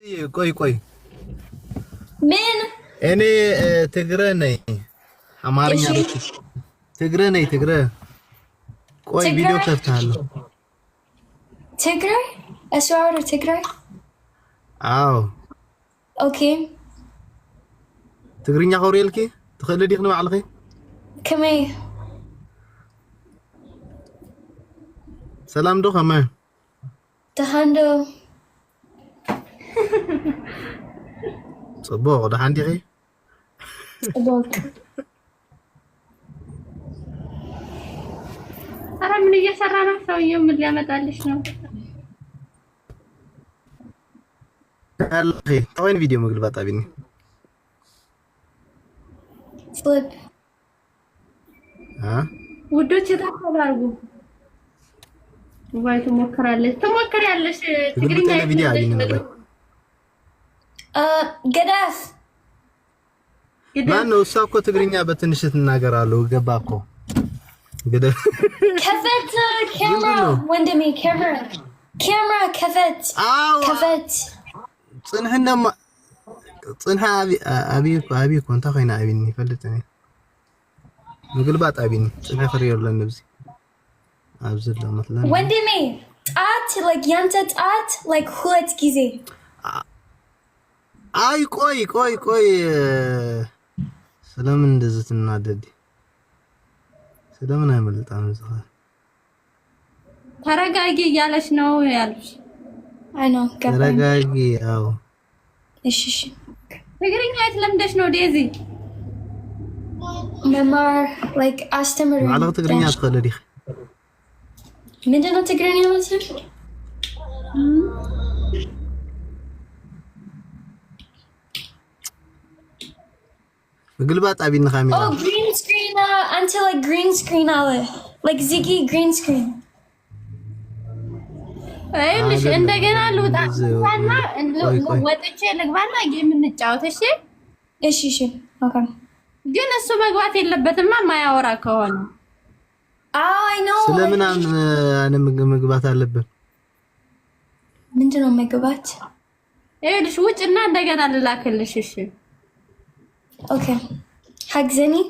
ቆይ ምን እኔ ትግረ ነኝ አማርኛ ትግረ ነኝ ትግረ ቆይ ቪዲዮ ከፍታለሁ ትግራይ አስዋር ትግራይ አዎ ኦኬ ትግርኛ ኮሪልኪ ትخلدي خنو على خي كمي سلام دو خما تهاندو صبوغ ده عندي غي صبوغ أرى من يسرنا سويهم اللي أمدالش نو هلا خي وين فيديو مقلبات أبيني فليب ها ودوش تاكلارغو واي تمكرالش تقرينا فيديو أبيني نبي قداس ما إنه ساكو تقرينا بتنش تناقرالو جباكو قداس كفت كاميرا وندمي كاميرا كفت كفت صنحنا ما صنحا أبيكو أنت خينا أبيني فلتني مقلبات أبيني صنحا خرير للنبزي أبزر له مثلا وندمي تات like يانتا تات like خلت كيزي أي كوي سلام دزت الناددي سلام أنا ملت عن زغال ترقاقي يالش نو يالش I know ترقاقي أو إيش تقرينا يتلمدش نو ديزي ممار like أستمر على تقريني أدخل لديخ من دنا تقريني مثلا قلبات أبين خامينا Oh green screen until like green screen على like Ziggy green screen ايش እንደገና ልውጣና ወጥቼ ልግባና ጌም እንጫወት እሺ ኦኬ ግን እሱ መግባት የለበትማ ማያወራ ከሆነ I know ስለምን አነ መግባት አለበት ምንድነው መግባት እሺ ውጭና እንደገና ልላክልሽ እሺ ኦኬ حجزني